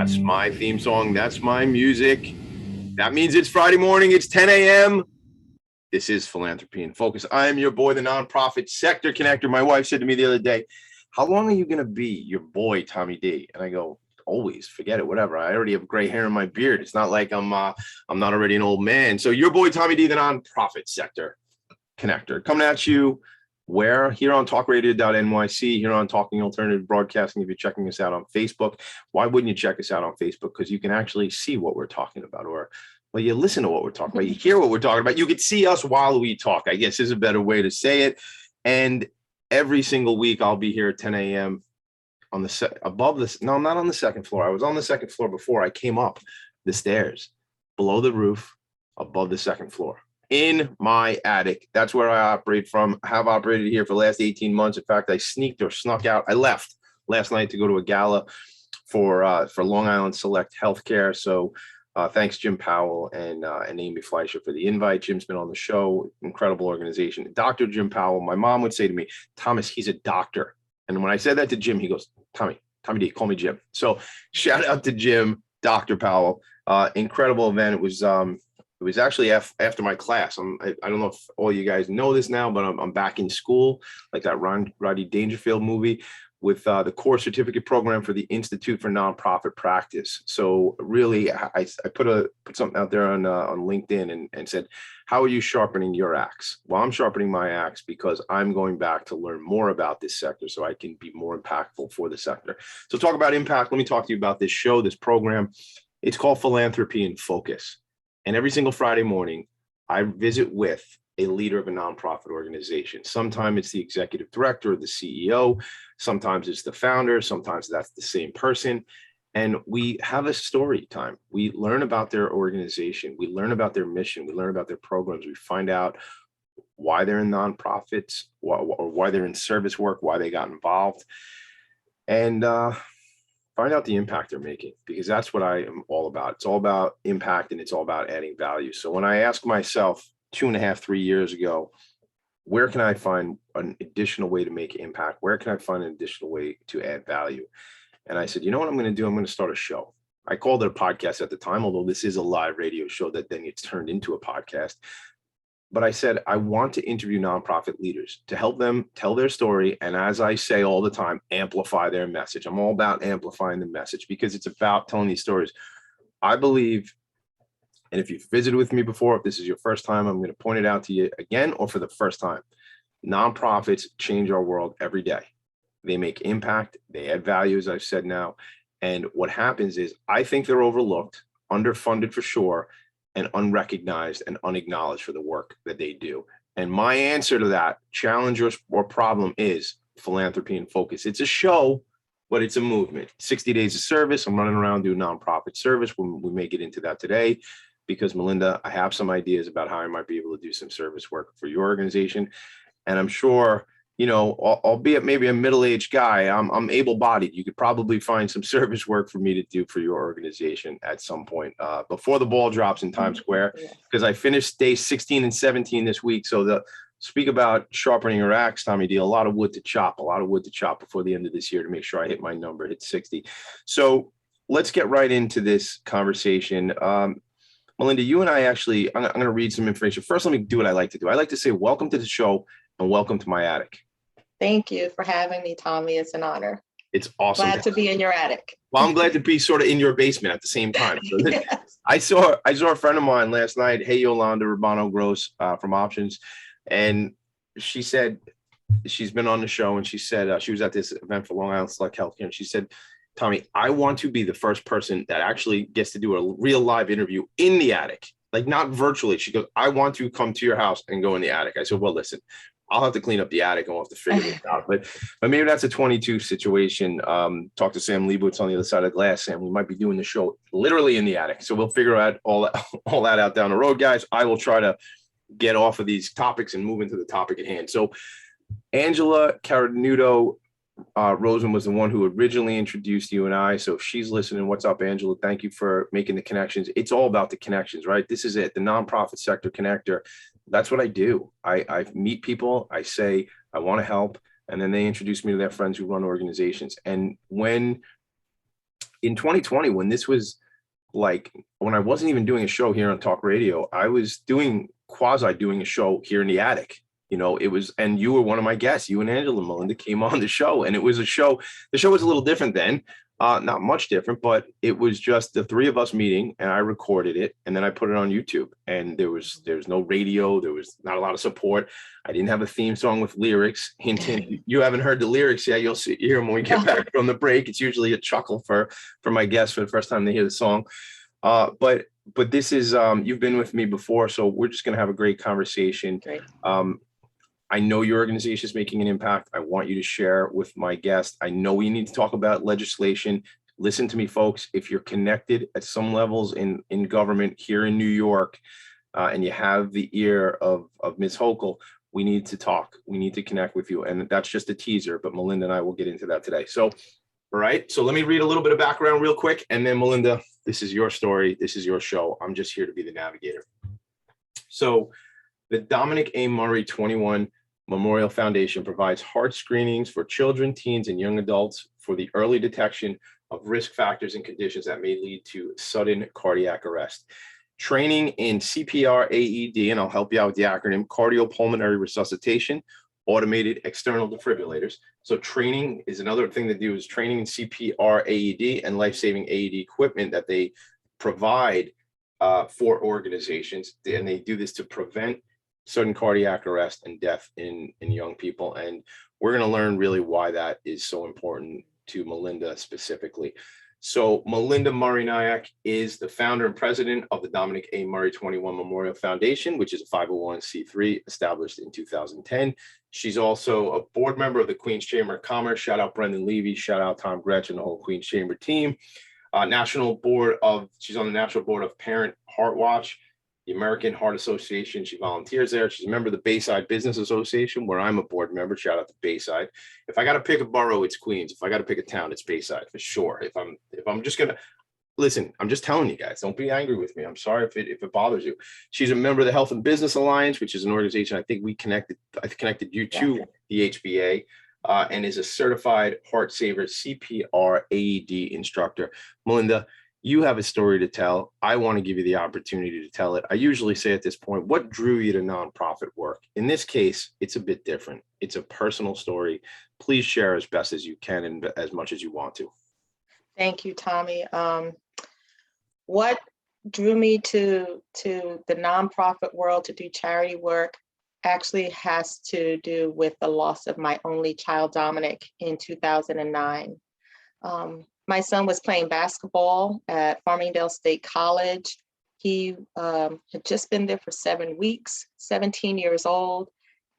That's my theme song. That's my music. That means it's Friday morning. It's 10 a.m. This is Philanthropy in Focus. I am your boy, the nonprofit sector connector. My wife said to me the other day, how long are you going to be your boy, Tommy D? And I go, always, forget it, whatever. I already have gray hair in my beard. It's not like I'm not already an old man. So your boy, Tommy D, the nonprofit sector connector, coming at you where? Here on talkradio.nyc, here on Talking Alternative Broadcasting. If you're checking us out on Facebook, why wouldn't you check us out on Facebook? Because you can actually see what we're talking about, or well, you listen to what we're talking about, you hear what we're talking about. You could see us while we talk, I guess is a better way to say it. And every single week I'll be here at 10 a.m. on the above this. No, I'm not on the second floor. I was on the second floor before I came up the stairs, below the roof, above the second floor. In my attic. That's where I operate from. I have operated here for the last 18 months. In fact, I snuck out. I left last night to go to a gala for Long Island Select Healthcare. So thanks, Jim Powell and Amy Fleischer for the invite. Jim's been on the show. Incredible organization. Dr. Jim Powell. My mom would say to me, Thomas, he's a doctor. And when I said that to Jim, he goes, Tommy D, call me Jim. So shout out to Jim, Dr. Powell. Incredible event. It was actually after my class. I don't know if all you guys know this now, but I'm back in school, like that Rodney Dangerfield movie, with the core certificate program for the Institute for Nonprofit Practice. So really, I put something out there on LinkedIn and said, how are you sharpening your axe? Well, I'm sharpening my axe because I'm going back to learn more about this sector so I can be more impactful for the sector. So talk about impact. Let me talk to you about this show, this program. It's called Philanthropy in Focus. And every single Friday morning, I visit with a leader of a nonprofit organization. Sometimes it's the executive director or the CEO. Sometimes it's the founder. Sometimes that's the same person. And we have a story time. We learn about their organization. We learn about their mission. We learn about their programs. We find out why they're in nonprofits, or why they're in service work, why they got involved. And find out the impact they're making, because that's what I am all about. It's all about impact and it's all about adding value. So when I asked myself 2.5, 3 years ago, where can I find an additional way to make impact? Where can I find an additional way to add value? And I said, you know what I'm going to do? I'm going to start a show. I called it a podcast at the time, although this is a live radio show that then gets turned into a podcast. But I said, I want to interview nonprofit leaders to help them tell their story. And as I say all the time, amplify their message. I'm all about amplifying the message because it's about telling these stories. I believe, and if you've visited with me before, if this is your first time, I'm going to point it out to you again, or for the first time. Nonprofits change our world every day. They make impact. They add value, as I've said now. And what happens is I think they're overlooked, underfunded for sure, and unrecognized and unacknowledged for the work that they do. And my answer to that challenge or problem is Philanthropy in Focus. It's a show, but it's a movement. 60 days of service. I'm running around doing nonprofit service. We may get into that today because, Melinda, I have some ideas about how I might be able to do some service work for your organization. And I'm sure, you know, albeit maybe a middle-aged guy, I'm able-bodied. You could probably find some service work for me to do for your organization at some point before the ball drops in Times Square, because I finished day 16 and 17 this week. So speak about sharpening your axe, Tommy D, a lot of wood to chop before the end of this year to make sure I hit my number, hit 60. So let's get right into this conversation. Melinda, you and I actually, I'm going to read some information. First, let me do what I like to do. I like to say, welcome to the show and welcome to my attic. Thank you for having me, Tommy. It's an honor. It's awesome. Glad to be in your attic. Well, I'm glad to be sort of in your basement at the same time. So yes. I saw a friend of mine last night, Hey Yolanda Urbano Gross from Options, and she said she's been on the show, and she said she was at this event for Long Island Select Healthcare, and she said, Tommy, I want to be the first person that actually gets to do a real live interview in the attic, like not virtually. She goes, I want to come to your house and go in the attic. I said, well, listen, I'll have to clean up the attic and we'll have to figure this out. But maybe that's a 22 situation. Talk to Sam Leibowitz on the other side of the glass, Sam. We might be doing the show literally in the attic. So we'll figure out all that out down the road, guys. I will try to get off of these topics and move into the topic at hand. So Angela Caranudo Rosen was the one who originally introduced you and I. So if she's listening, what's up, Angela? Thank you for making the connections. It's all about the connections, right? This is it, the nonprofit sector connector. That's what I do. I meet people. I say, I want to help. And then they introduce me to their friends who run organizations. And when in 2020, when this was like, when I wasn't even doing a show here on talk radio, I was doing a show here in the attic. It was, and you were one of my guests. You and Angela and Melinda came on the show, and it was the show was a little different then, not much different, but it was just the three of us meeting, and I recorded it, and then I put it on YouTube. And there's no radio, there was not a lot of support. I didn't have a theme song with lyrics. Hint, hint, you haven't heard the lyrics yet. You'll hear them when we get back from the break. It's usually a chuckle for my guests for the first time they hear the song. But this is, you've been with me before, so we're just going to have a great conversation. Great. I know your organization is making an impact. I want you to share with my guest. I know we need to talk about legislation. Listen to me, folks. If you're connected at some levels in government here in New York, and you have the ear of Ms. Hochul, we need to talk. We need to connect with you. And that's just a teaser, but Melinda and I will get into that today. So, all right. So let me read a little bit of background real quick. And then Melinda, this is your story. This is your show. I'm just here to be the navigator. So the Dominic A. Murray 21 Memorial Foundation provides heart screenings for children, teens, and young adults for the early detection of risk factors and conditions that may lead to sudden cardiac arrest. Training in CPR AED, and I'll help you out with the acronym, cardiopulmonary resuscitation, automated external defibrillators. So training is another thing to do, is training in CPR AED and life-saving AED equipment that they provide for organizations. And they do this to prevent sudden cardiac arrest and death in young people. And we're going to learn really why that is so important to Melinda specifically. So Melinda Murray-Nyack is the founder and president of the Dominic A. Murray 21 Memorial Foundation, which is a 501c3 established in 2010. She's also a board member of the Queen's Chamber of Commerce. Shout out Brendan Levy, shout out Tom Gretchen, the whole Queen's Chamber team. She's on the national board of Parent Heart Watch, the American Heart Association. She volunteers there. She's a member of the Bayside Business Association, where I'm a board member. Shout out to Bayside. If I got to pick a borough, it's Queens. If I got to pick a town, it's Bayside for sure. If I'm just gonna listen, I'm just telling you guys, don't be angry with me. I'm sorry if it bothers you. She's a member of the Health and Business Alliance, which is an organization I think I connected you to, the HBA, and is a certified heart saver CPR AED instructor. Melinda, you have a story to tell. I want to give you the opportunity to tell it. I usually say at this point, what drew you to nonprofit work? In this case, it's a bit different. It's a personal story. Please share as best as you can and as much as you want to. Thank you, Tommy. What drew me to the nonprofit world to do charity work actually has to do with the loss of my only child, Dominic, in 2009. My son was playing basketball at Farmingdale State College. He had just been there for 7 weeks, 17 years old,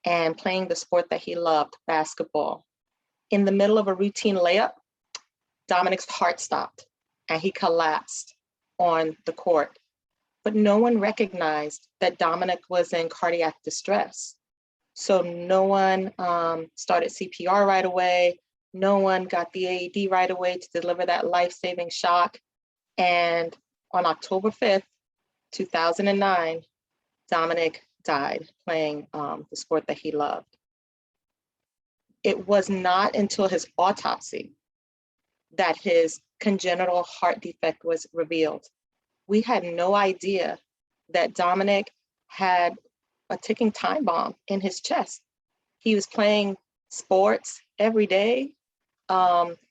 and playing the sport that he loved, basketball. In the middle of a routine layup, Dominic's heart stopped and he collapsed on the court. But no one recognized that Dominic was in cardiac distress. So no one started CPR right away. No one got the AED right away to deliver that life-saving shock. And on October 5th, 2009, Dominic died playing the sport that he loved. It was not until his autopsy that his congenital heart defect was revealed. We had no idea that Dominic had a ticking time bomb in his chest. He was playing sports every day.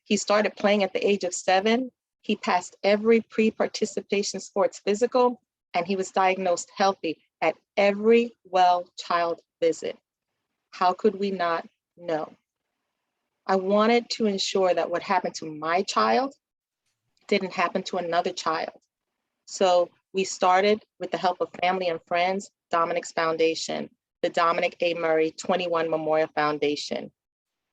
He started playing at the age of 7. He passed every pre-participation sports physical, and he was diagnosed healthy at every well child visit. How could we not know? I wanted to ensure that what happened to my child didn't happen to another child. So we started, with the help of family and friends, Dominic's Foundation, the Dominic A. Murray 21 Memorial Foundation.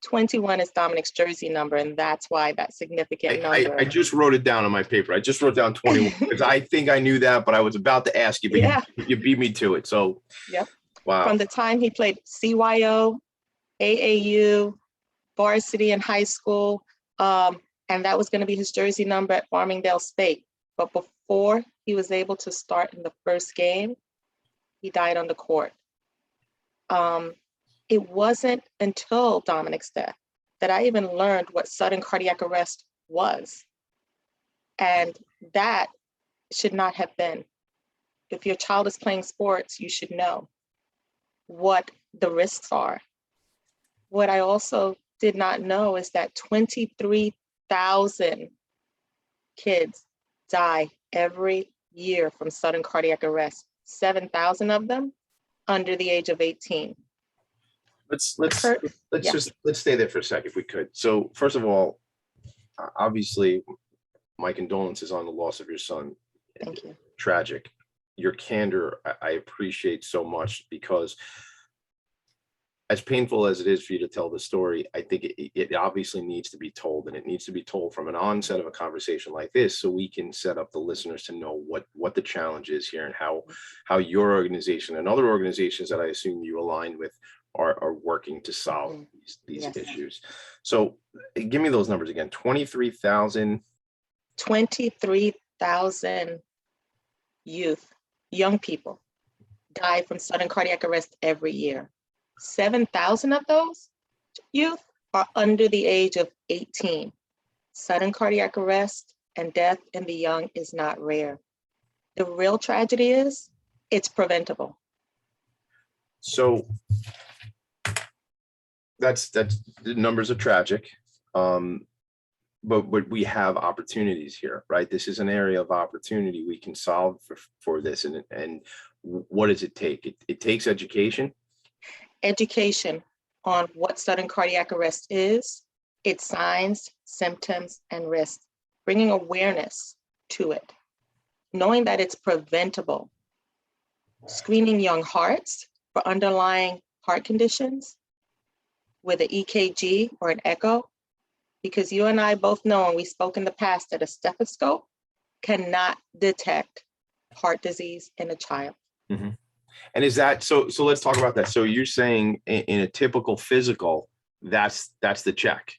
21 is Dominic's jersey number, and that's why that significant number. I just wrote it down on my paper. I just wrote down 21 because I think I knew that, but I was about to ask you, but you beat me to it. So, yep. Wow. From the time he played CYO, AAU, varsity in high school, and that was going to be his jersey number at Farmingdale State. But before he was able to start in the first game, he died on the court. It wasn't until Dominic's death that I even learned what sudden cardiac arrest was. And that should not have been. If your child is playing sports, you should know what the risks are. What I also did not know is that 23,000 kids die every year from sudden cardiac arrest, 7,000 of them under the age of 18. Let's Yeah. let's stay there for a second if we could. So first of all, obviously, my condolences on the loss of your son. Thank you. Tragic. Your candor, I appreciate so much, because as painful as it is for you to tell the story, I think it obviously needs to be told, and it needs to be told from an onset of a conversation like this, so we can set up the listeners to know what the challenge is here, and how your organization and other organizations that I assume you align with are working to solve these Yes. issues. So give me those numbers again. 23,000. 23,000 young people die from sudden cardiac arrest every year. 7,000 of those youth are under the age of 18. Sudden cardiac arrest and death in the young is not rare. The real tragedy is it's preventable. So that's the numbers are tragic. But we have opportunities here, right? This is an area of opportunity. We can solve for this. And what does it take? It takes education. Education on what sudden cardiac arrest is, its signs, symptoms, and risks, bringing awareness to it, knowing that it's preventable, screening young hearts for underlying heart conditions with an EKG or an echo, because you and I both know, and we spoke in the past, that a stethoscope cannot detect heart disease in a child. Mm-hmm. And is that so? So let's talk about that. So you're saying in a typical physical, that's the check,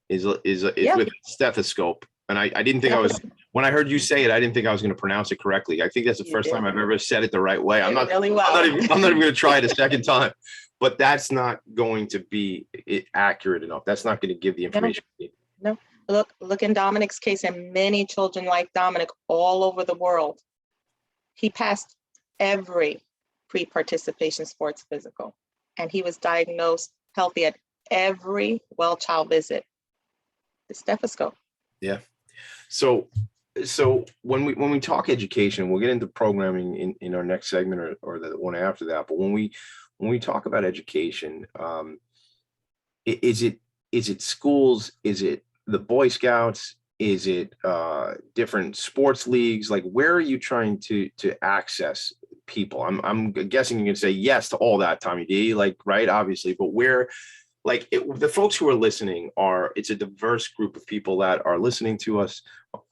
is Yeah. with a stethoscope. And I didn't think I was, when I heard you say it, I didn't think I was going to pronounce it correctly. I think that's the first time I've ever said it the right way. I'm not really well. I'm not even going to try it a second time. But that's not going to be accurate enough. That's not going to give the information. No. Look in Dominic's case, and many children like Dominic all over the world. He passed every pre-participation sports physical, and he was diagnosed healthy at every well child visit. The stethoscope. Yeah. So when we talk education, we'll get into programming in our next segment or the one after that. But when we talk about education, is it schools? Is it the Boy Scouts? Is it different sports leagues? Like, where are you trying to access people? I'm guessing you can say yes to all that, Tommy D. Like, right, obviously, but where? Like the folks who are listening it's a diverse group of people that are listening to us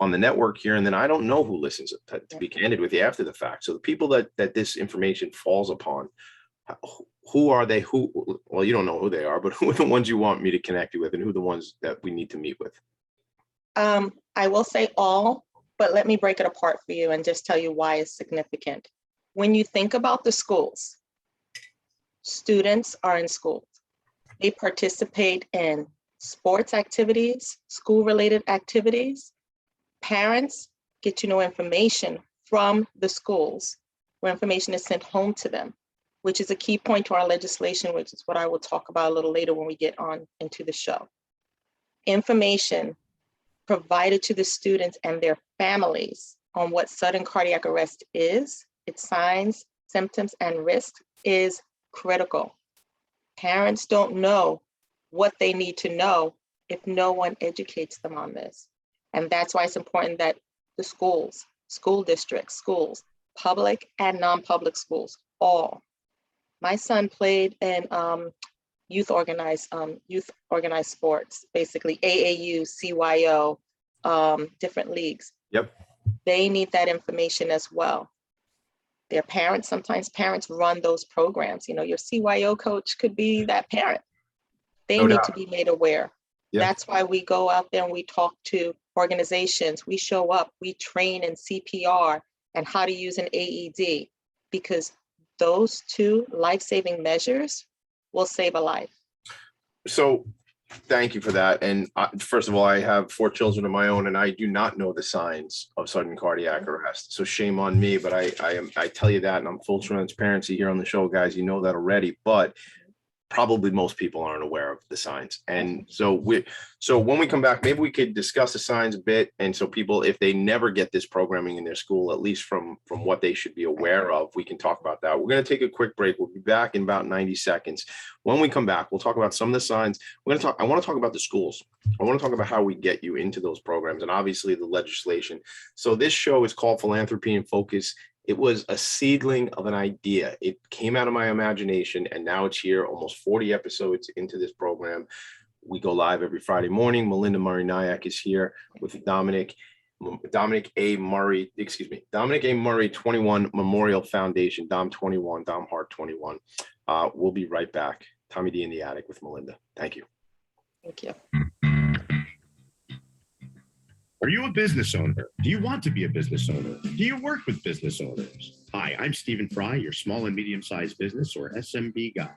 on the network here. And then I don't know who listens, to be candid with you, after the fact. So the people that this information falls upon, who are they? Well, you don't know who they are, but who are the ones you want me to connect you with, and who are the ones that we need to meet with? I will say all, but let me break it apart for you and just tell you why it's significant. When you think about the schools, students are in schools. They participate in sports activities, school-related activities. Parents get to know information from the schools, where information is sent home to them, which is a key point to our legislation, which is what I will talk about a little later when we get on into the show. Information provided to the students and their families on what sudden cardiac arrest is, its signs, symptoms, and risks is critical. Parents don't know what they need to know if no one educates them on this. And that's why it's important that the schools, school districts, schools, public and non-public schools, all. My son played in youth organized sports, basically AAU, CYO, different leagues. Yep. They need that information as well. Their parents, sometimes parents run those programs. You know, your CYO coach could be that parent. They need to be made aware. Yeah. That's why we go out there and we talk to organizations. We show up, we train in CPR and how to use an AED, because those two life-saving measures will save a life. So Thank you for that. And first of all, I have 4 children of my own, and I do not know the signs of sudden cardiac arrest. So shame on me, but I tell you that, and I'm full transparency here on the show, guys. You know that already, but probably most people aren't aware of the signs. And so when we come back, maybe we could discuss the signs a bit. And so people, if they never get this programming in their school, at least from what they should be aware of, we can talk about that. We're going to take a quick break. We'll be back in about 90 seconds. When we come back, we'll talk about some of the signs. I want to talk about the schools. I want to talk about how we get you into those programs and obviously the legislation. So this show is called Philanthropy and Focus. It was a seedling of an idea. It came out of my imagination, and now it's here, almost 40 episodes into this program. We go live every Friday morning. Melinda Murray-Nyack is here with Dominic A. Murray 21 Memorial Foundation, Dom 21, Dom Hart 21. We'll be right back. Tommy D in the Attic with Melinda. Thank you. Thank you. Are you a business owner? Do you want to be a business owner? Do you work with business owners? Hi, I'm Stephen Fry, your small and medium-sized business or SMB guy,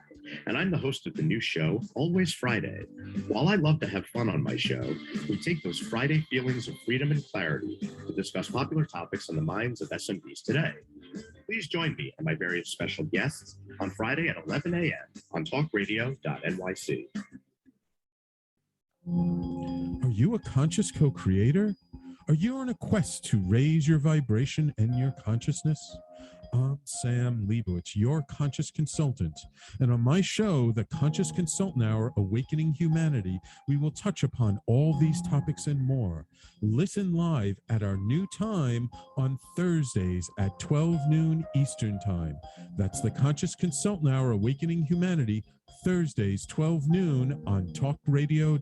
and I'm the host of the new show, Always Friday. While I love to have fun on my show, we take those Friday feelings of freedom and clarity to discuss popular topics on the minds of SMBs today. Please join me and my various special guests on Friday at 11 a.m. on talkradio.nyc. Are you a conscious co-creator? Are you on a quest to raise your vibration and your consciousness? I'm Sam Leibowitz, your conscious consultant. And on my show, The Conscious Consultant Hour, Awakening Humanity, we will touch upon all these topics and more. Listen live at our new time on Thursdays at 12 noon Eastern Time. That's The Conscious Consultant Hour, Awakening Humanity, Thursdays, 12 noon on talkradio.nyc.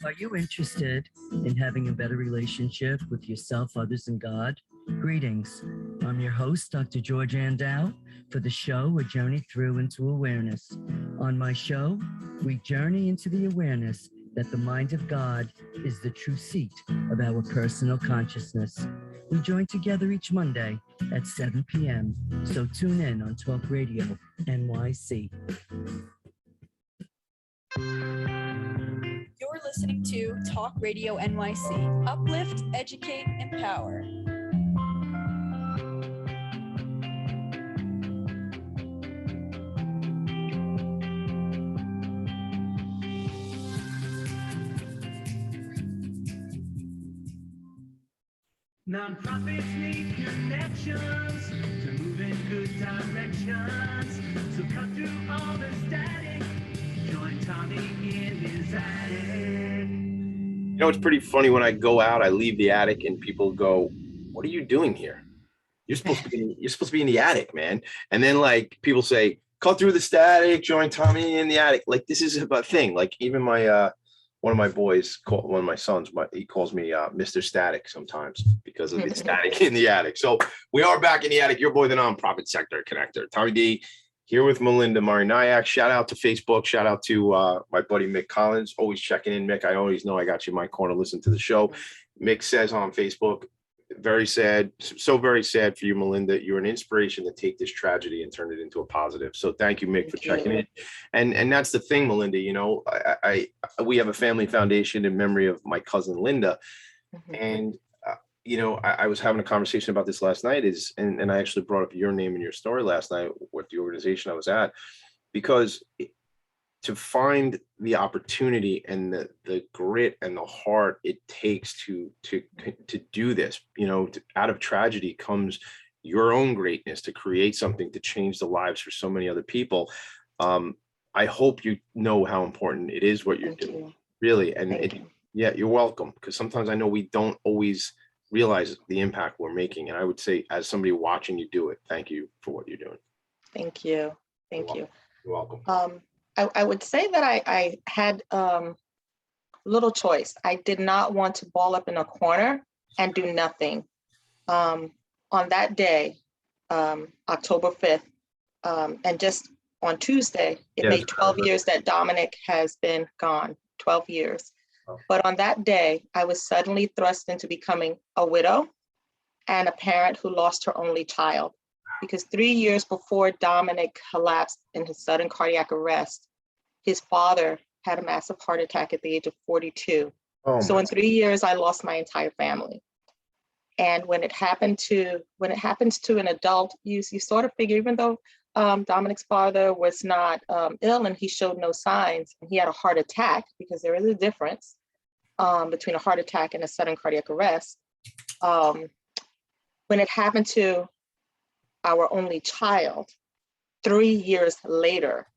Are you interested in having a better relationship with yourself, others, and God? Greetings. I'm your host, Dr. George Andow, for the show A Journey Through into Awareness. On my show, we journey into the awareness that the mind of God is the true seat of our personal consciousness. We join together each Monday at 7 p.m., so tune in on Talk Radio NYC. You're listening to Talk Radio NYC. Uplift, educate, empower. Nonprofits need connections to move in good directions. So cut through all the static. Join Tommy in his attic. You know, it's pretty funny when I go out, I leave the attic and people go, "What are you doing here? You're supposed to be in the attic, man." And then like people say, "Cut through the static, join Tommy in the attic." Like this is a thing. Like even my one of my boys, one of my sons, he calls me Mr. Static sometimes because of the static in the attic. So we are back in the attic. Your boy, the nonprofit sector connector, Tommy D, here with Melinda Murray-Nyack. Shout out to Facebook. Shout out to my buddy Mick Collins. Always checking in, Mick. I always know I got you in my corner. Listen to the show. Mick says on Facebook, very sad, so very sad for you, Melinda. You're an inspiration to take this tragedy and turn it into a positive. So thank you, Mick, for checking in. And that's the thing, Melinda. You know, we have a family foundation in memory of my cousin Linda, and you know, I was having a conversation about this last night. And I actually brought up your name in your story last night with the organization I was at, because to find the opportunity and the grit and the heart it takes to do this, you know, out of tragedy comes your own greatness to create something to change the lives for so many other people. I hope you know how important it is what you're doing, really. And yeah, you're welcome. Because sometimes I know we don't always realize the impact we're making. And I would say, as somebody watching you do it, thank you for what you're doing. Thank you. Thank you. You're welcome. I would say that I had little choice. I did not want to ball up in a corner and do nothing. On that day, October 5th, and just on Tuesday, it made 12 years that Dominic has been gone, 12 years. But on that day, I was suddenly thrust into becoming a widow and a parent who lost her only child. because 3 years before Dominic collapsed in his sudden cardiac arrest, his father had a massive heart attack at the age of 42. Oh, So my in 3 years, I lost my entire family. And when it happens to an adult, you sort of figure, even though Dominic's father was not ill and he showed no signs, and he had a heart attack, because there is a difference between a heart attack and a sudden cardiac arrest. When it happened to our only child 3 years later,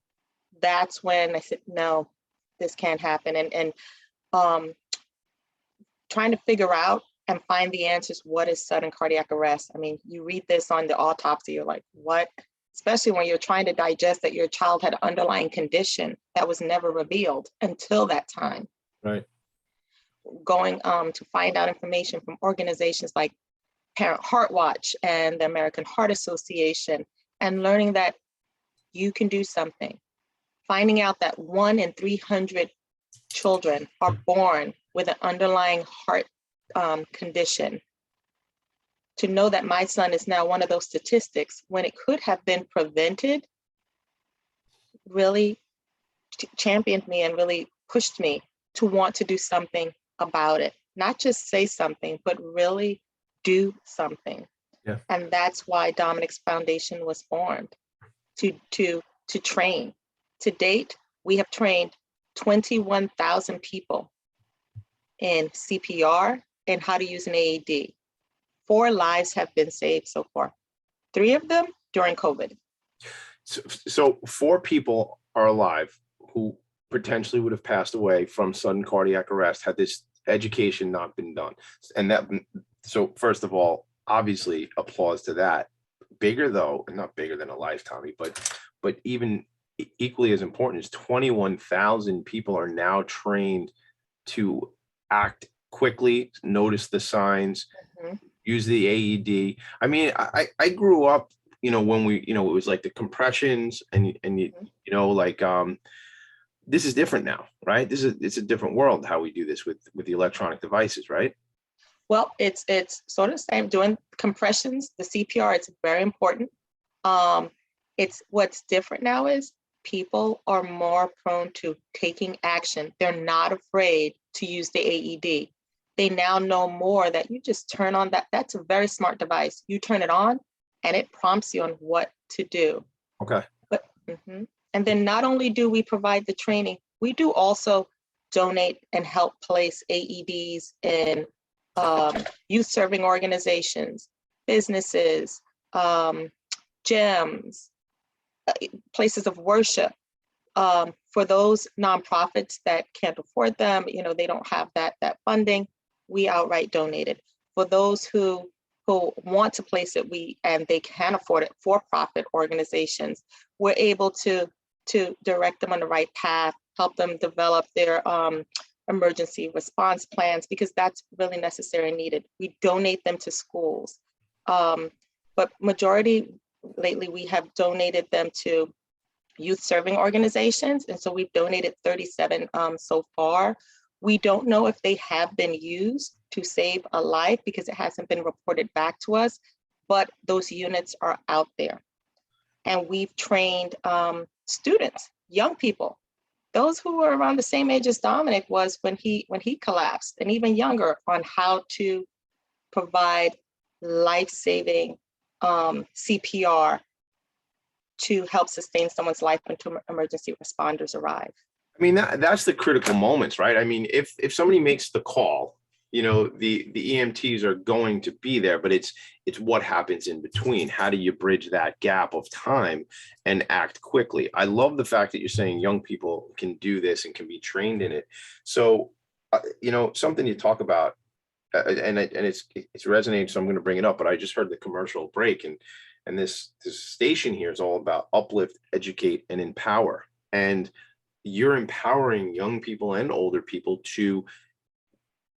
that's when I said, no, this can't happen. And trying to figure out and find the answers, what is sudden cardiac arrest? I mean, you read this on the autopsy, you're like, what? Especially when you're trying to digest that your child had an underlying condition that was never revealed until that time. Right. Going to find out information from organizations like Parent Heart Watch and the American Heart Association, and learning that you can do something. Finding out that 1 in 300 children are born with an underlying heart condition. To know that my son is now one of those statistics when it could have been prevented really championed me and really pushed me to want to do something about it. Not just say something, but really do something. Yeah. And that's why Dominic's Foundation was formed, to train. To date, we have trained 21,000 people in CPR and how to use an AED. 4 lives have been saved so far. 3 of them during COVID. So 4 people are alive who potentially would have passed away from sudden cardiac arrest had this education not been done. And so first of all, obviously applause to that. Bigger though, and not bigger than a life, Tommy, but even equally as important is 21,000 people are now trained to act quickly, notice the signs, use the AED. I mean, I grew up, when we, it was like the compressions and this is different now, right? It's a different world how we do this with the electronic devices, right? Well, it's sort of the same. Doing compressions, the CPR, it's very important. It's what's different now is people are more prone to taking action. They're not afraid to use the AED. They now know more that you just turn on that. That's a very smart device. You turn it on and it prompts you on what to do. Okay. But, and then not only do we provide the training, we do also donate and help place AEDs in youth serving organizations, businesses, gyms, places of worship. For those nonprofits that can't afford them, they don't have that funding, we outright donate it. For those who want to place it, and they can afford it, for-profit organizations, we're able to direct them on the right path, help them develop their emergency response plans, because that's really necessary and needed. We donate them to schools. But majority lately, we have donated them to youth serving organizations. And so we've donated 37 so far. We don't know if they have been used to save a life because it hasn't been reported back to us, but those units are out there. And we've trained students, young people, those who were around the same age as Dominic was when he collapsed, and even younger, on how to provide life-saving CPR to help sustain someone's life until emergency responders arrive. I mean, that's the critical moments, right? I mean, if somebody makes the call, the EMTs are going to be there, but it's what happens in between. How do you bridge that gap of time and act quickly? I love the fact that you're saying young people can do this and can be trained in it. So, something you talk about, and it's resonating, so I'm going to bring it up, but I just heard the commercial break, and this station here is all about uplift, educate, and empower. And you're empowering young people and older people to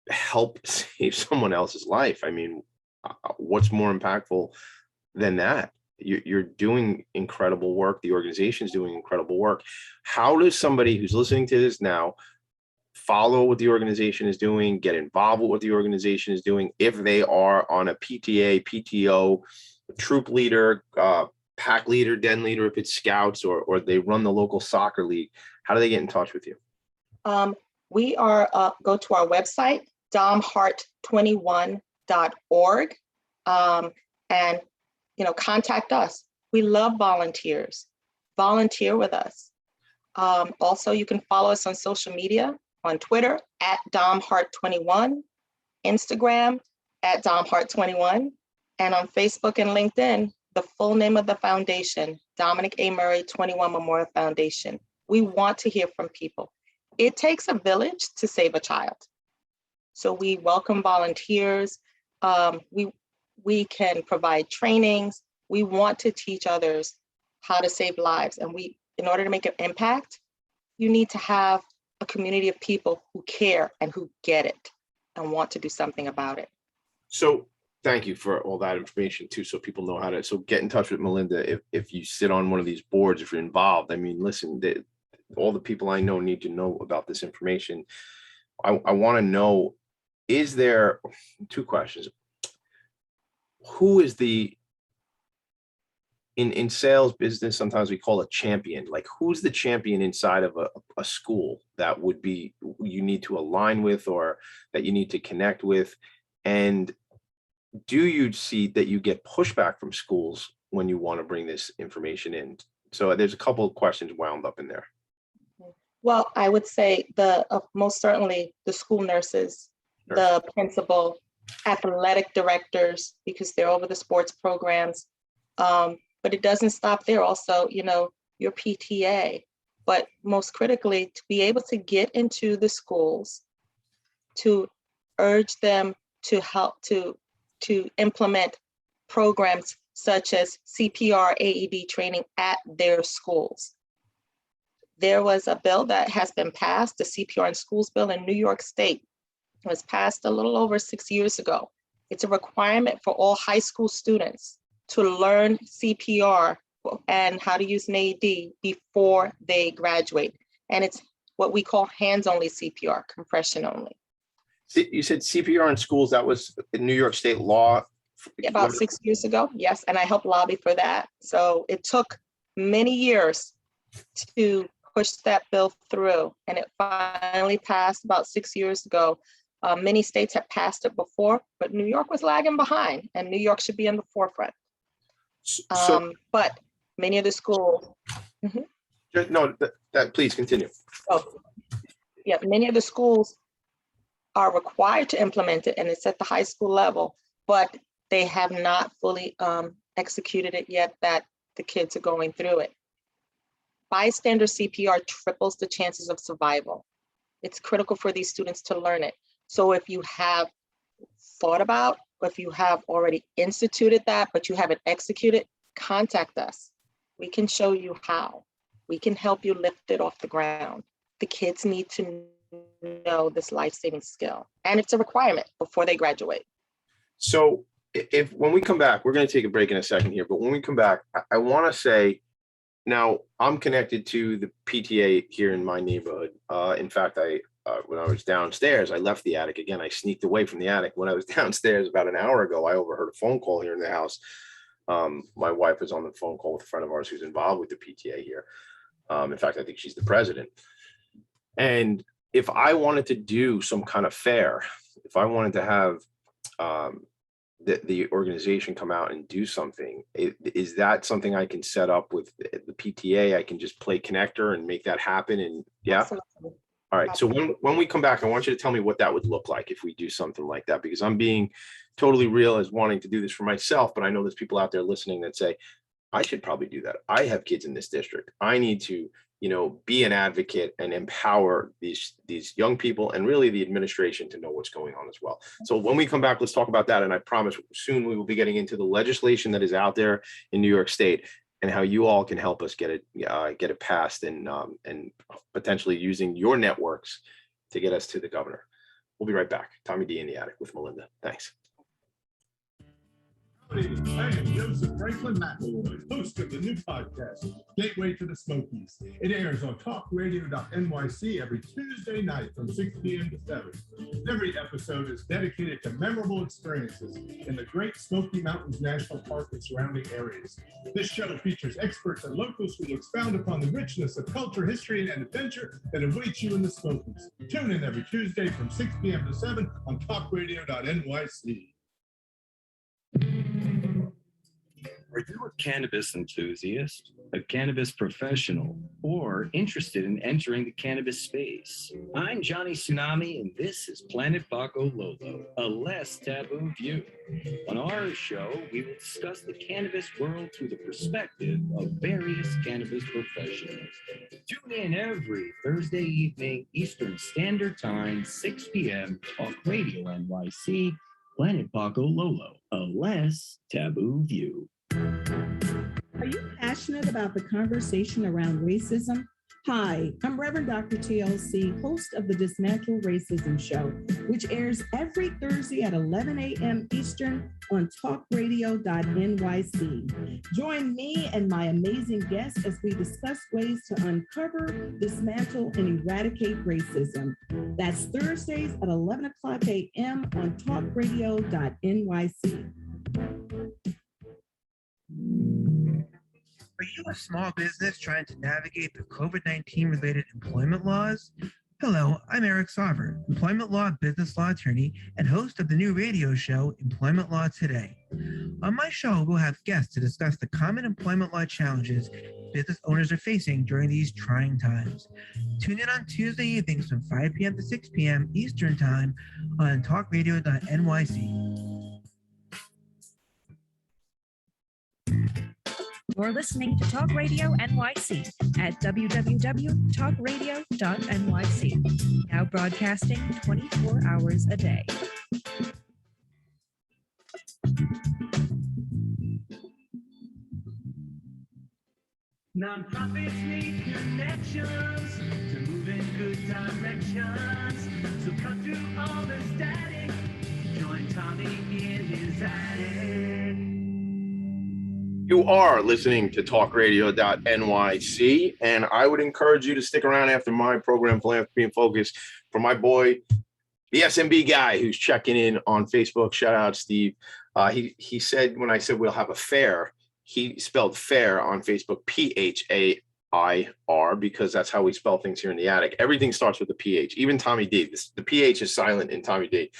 help save someone else's life. I mean, what's more impactful than that? You're doing incredible work. The organization's doing incredible work. How does somebody who's listening to this now follow what the organization is doing, get involved with what the organization is doing, if they are on a PTA, PTO troop leader, pack leader, den leader, if it's scouts, or they run the local soccer league, how do they get in touch with you? We are go to our website, domheart21.org, and contact us. We love volunteers. Volunteer with us. Also, you can follow us on social media, on Twitter at domheart21, Instagram at domheart21, and on Facebook and LinkedIn, the full name of the foundation, Dominic A. Murray 21 Memorial Foundation. We want to hear from people. It takes a village to save a child. So we welcome volunteers. We can provide trainings. We want to teach others how to save lives. And in order to make an impact, you need to have a community of people who care and who get it and want to do something about it. So thank you for all that information too, so people know how to, so get in touch with Melinda if you sit on one of these boards, if you're involved. I mean, listen, all the people I know need to know about this information. I want to know, is there, two questions. Who is in sales business, sometimes we call a champion. Like, who's the champion inside of a school that would be, you need to align with, or that you need to connect with? And do you see that you get pushback from schools when you want to bring this information in? So there's a couple of questions wound up in there. Well, I would say most certainly the school nurses, the principal, athletic directors, because they're over the sports programs. But it doesn't stop there. Also, your PTA, but most critically, to be able to get into the schools, to urge them to help to implement programs such as CPR, AED training at their schools. There was a bill that has been passed, the CPR in Schools bill in New York State. It was passed a little over 6 years ago. It's a requirement for all high school students to learn CPR and how to use an AED before they graduate. And it's what we call hands-only CPR, compression only. You said CPR in schools, that was in New York State law? About 6 years ago, yes, and I helped lobby for that. So it took many years to push that bill through, and it finally passed about 6 years ago. Many states had passed it before, but New York was lagging behind, and New York should be in the forefront. But many of the schools. No, please continue. Yeah, many of the schools are required to implement it, and it's at the high school level, but they have not fully executed it yet, that the kids are going through it. Bystander CPR triples the chances of survival. It's critical for these students to learn it. So if you have thought about, or if you have already instituted that, but you haven't executed, contact us. We can show you how. We can help you lift it off the ground. The kids need to know this life-saving skill, and it's a requirement before they graduate. So when we come back, we're going to take a break in a second here, but when we come back, I want to say, now I'm connected to the PTA here in my neighborhood. In fact, when I was downstairs, I left the attic again. I sneaked away from the attic. When I was downstairs about an hour ago, I overheard a phone call here in the house. My wife was on the phone call with a friend of ours who's involved with the PTA here. In fact, I think she's the president. And if I wanted to do some kind of fair, if I wanted to have the organization come out and do something, is that something I can set up with the PTA? I can just play connector and make that happen. And yeah. Absolutely. All right. So when we come back, I want you to tell me what that would look like if we do something like that, because I'm being totally real as wanting to do this for myself. But I know there's people out there listening that say, I should probably do that. I have kids in this district. I need to, be an advocate and empower these young people and really the administration to know what's going on as well. So when we come back, let's talk about that. And I promise soon we will be getting into the legislation that is out there in New York State and how you all can help us get it passed and potentially using your networks to get us to the governor. We'll be right back. Tommy D in the attic with Melinda. Thanks. Greetings. I am Joseph Franklin McElroy, host of the new podcast, Gateway to the Smokies. It airs on talkradio.nyc every Tuesday night from 6 p.m. to 7. Every episode is dedicated to memorable experiences in the Great Smoky Mountains National Park and surrounding areas. This show features experts and locals who expound upon the richness of culture, history, and adventure that awaits you in the Smokies. Tune in every Tuesday from 6 p.m. to 7 on talkradio.nyc. Are you a cannabis enthusiast, a cannabis professional, or interested in entering the cannabis space? I'm Johnny Tsunami, and this is Planet Baco Lolo, a less taboo view. On our show, we will discuss the cannabis world through the perspective of various cannabis professionals. Tune in every Thursday evening, Eastern Standard Time, 6 p.m., Talk Radio NYC, Planet Baco Lolo, a less taboo view. Are you passionate about the conversation around racism? Hi, I'm Reverend Dr. TLC, host of the Dismantle Racism Show, which airs every Thursday at 11 a.m. Eastern on talkradio.nyc. Join me and my amazing guests as we discuss ways to uncover, dismantle, and eradicate racism. That's Thursdays at 11 o'clock a.m. on talkradio.nyc. Are you a small business trying to navigate the COVID-19 related employment laws? Hello, I'm Eric Sauver, employment law, business law attorney, and host of the new radio show, Employment Law Today. On my show, we'll have guests to discuss the common employment law challenges business owners are facing during these trying times. Tune in on Tuesday evenings from 5 p.m. to 6 p.m. Eastern Time on talkradio.nyc. You're listening to Talk Radio NYC at www.talkradio.nyc, now broadcasting 24 hours a day. Nonprofits need connections to move in good directions. So cut through all the static. Join Tommy in his attic. You are listening to talkradio.nyc, and I would encourage you to stick around after my program, Philanthropy and Phocus, for my boy, the SMB guy who's checking in on Facebook. Shout out, Steve. He said when I said we'll have a fair, he spelled fair on Facebook, P-H-A-I-R, because that's how we spell things here in the attic. Everything starts with the PH. Even Tommy D. The PH is silent in Tommy D.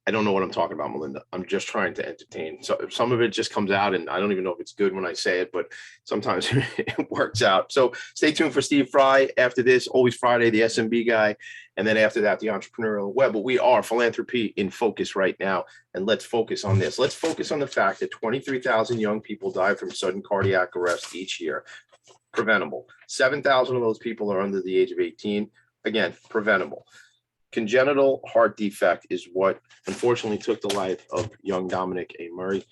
I don't know what I'm talking about, Melinda. I'm just trying to entertain. So some of it just comes out, and I don't even know if it's good when I say it, but sometimes it works out. So stay tuned for Steve Fry after this. Always Friday, the SMB guy. And then after that, the entrepreneurial web. But we are Philanthropy in Focus right now. And let's focus on this. Let's focus on the fact that 23,000 young people die from sudden cardiac arrest each year. Preventable. 7,000 of those people are under the age of 18. Again, preventable. Congenital heart defect is what unfortunately took the life of young Dominic A. Murray.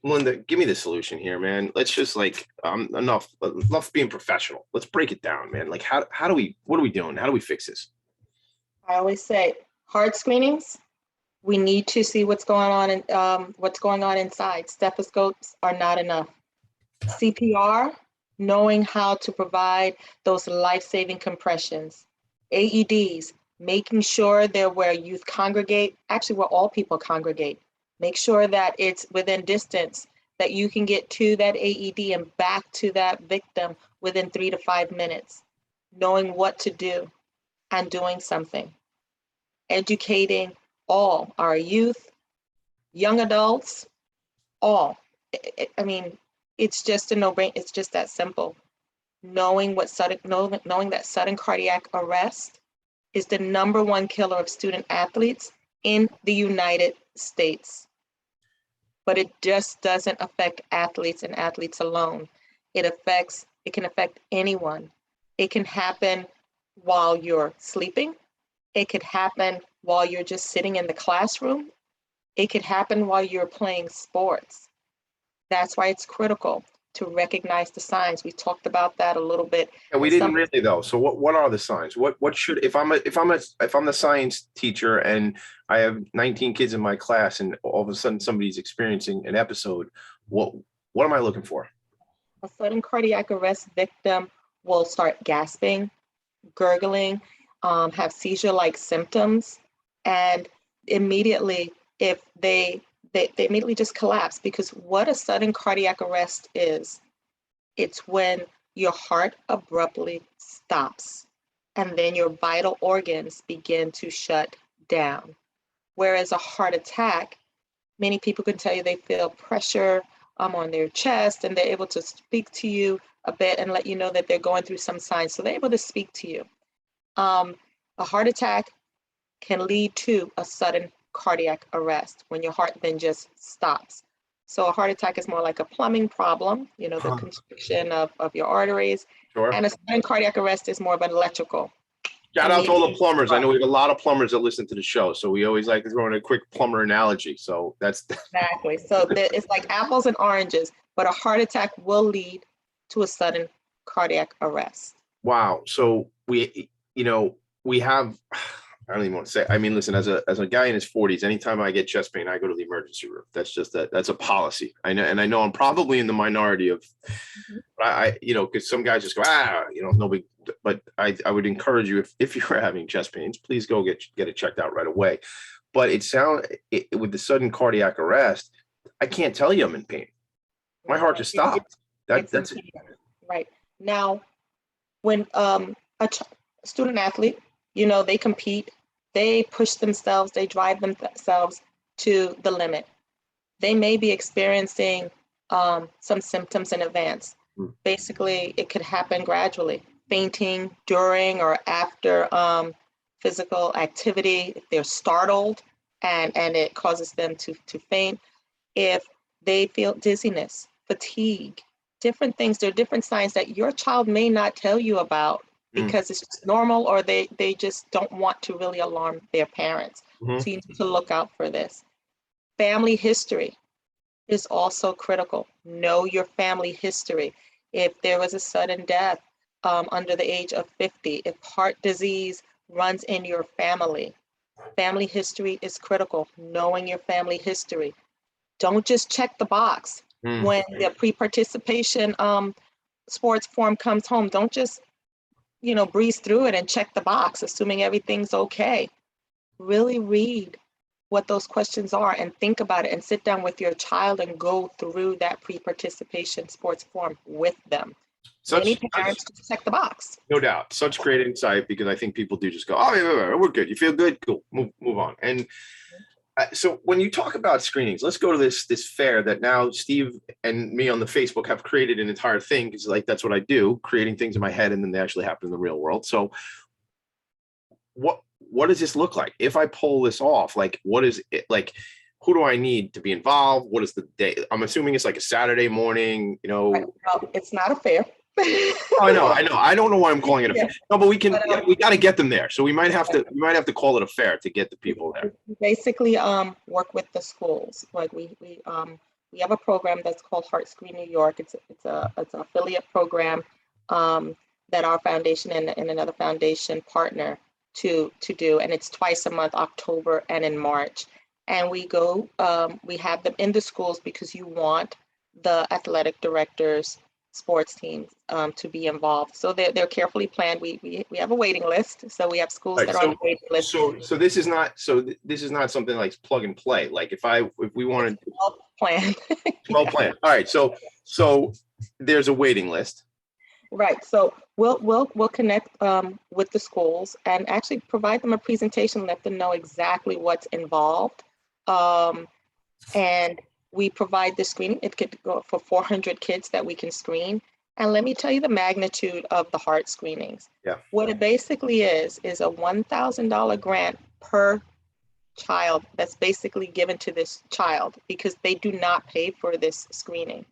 Melinda, give me the solution here, man. Let's just enough being professional. Let's break it down, man. What are we doing? How do we fix this? I always say heart screenings. We need to see what's going on inside. Stethoscopes are not enough. CPR, knowing how to provide those life-saving compressions. AEDs, making sure they're where youth congregate, actually where all people congregate. Make sure that it's within distance, that you can get to that AED and back to that victim within 3 to 5 minutes. Knowing what to do and doing something. Educating all our youth, young adults, all. It's just a no-brainer. It's just that simple. Knowing that sudden cardiac arrest is the #1 killer of student athletes in the United States. But it just doesn't affect athletes and athletes alone. It can affect anyone. It can happen while you're sleeping. It could happen while you're just sitting in the classroom. It could happen while you're playing sports. That's why it's critical to recognize the signs. We talked about that a little bit. And we And didn't some- really though. So what are the signs? What should, if I'm the science teacher and I have 19 kids in my class and all of a sudden somebody's experiencing an episode, what am I looking for? A sudden cardiac arrest victim will start gasping, gurgling, have seizure-like symptoms, and immediately, if they immediately just collapse, because what a sudden cardiac arrest is, it's when your heart abruptly stops and then your vital organs begin to shut down. Whereas a heart attack, many people can tell you they feel pressure on their chest, and they're able to speak to you a bit and let you know that they're going through some signs. So they're able to speak to you. A heart attack can lead to a sudden cardiac arrest when your heart then just stops. So a heart attack is more like a plumbing problem, the constriction of your arteries. Sure. And a sudden cardiac arrest is more of an electrical. Shout out to all the plumbers. I know we have a lot of plumbers that listen to the show, so we always like to throw in a quick plumber analogy. So that's Exactly. So it's like apples and oranges, but a heart attack will lead to a sudden cardiac arrest. wow. So we have, I don't even want to say, I mean, listen, as a guy in his 40s, anytime I get chest pain, I go to the emergency room. That's just that's a policy. I know, and I know I'm probably in the minority of, I because some guys just go, no big, but I would encourage you, if you're having chest pains, please go get it checked out right away. But with the sudden cardiac arrest, I can't tell you I'm in pain. My heart just stopped. That's it. Right. Now, when student athlete, they compete, they push themselves, they drive themselves to the limit. They may be experiencing some symptoms in advance. Basically, it could happen gradually. Fainting during or after physical activity, if they're startled and it causes them to faint. If they feel dizziness, fatigue, different things, there are different signs that your child may not tell you about because it's just normal, or they just don't want to really alarm their parents. So you need to look out for this. Family history is also critical. Know your family history. If there was a sudden death under the age of 50, if heart disease runs in your family history is critical. Knowing your family history. Don't just check the box when the pre-participation sports form comes home. Don't just breeze through it and check the box, assuming everything's okay. Really read what those questions are and think about it, and sit down with your child and go through that pre-participation sports form with them. Many parents just check the box. No doubt. Such great insight, because I think people do just go, oh, yeah, we're good. You feel good? Cool. Move on. And so when you talk about screenings, let's go to this fair that now Steve and me on the Facebook have created an entire thing, because that's what I do, creating things in my head and then they actually happen in the real world. So what does this look like? If I pull this off, what is it like? Who do I need to be involved? What is the day? I'm assuming it's like a Saturday morning, Right. Well, it's not a fair. I know. I don't know why I'm calling it a fair. No, but we got to get them there. So we might have to call it a fair to get the people there. We basically work with the schools. Like we have a program that's called Heart Screen New York. It's an affiliate program that our foundation and another foundation partner to do, and it's twice a month, October and in March. And we go, we have them in the schools because you want the athletic directors, sports teams to be involved. So they're carefully planned. We have a waiting list. So we have schools that are on the waiting list. So this is not something like plug and play. Like if we wanted planned. Well planned. All right. So there's a waiting list. Right. So we'll connect with the schools and actually provide them a presentation, let them know exactly what's involved. And we provide the screening. It could go for 400 kids that we can screen. And let me tell you the magnitude of the heart screenings. Yeah. What it basically is a $1,000 grant per child that's basically given to this child because they do not pay for this screening.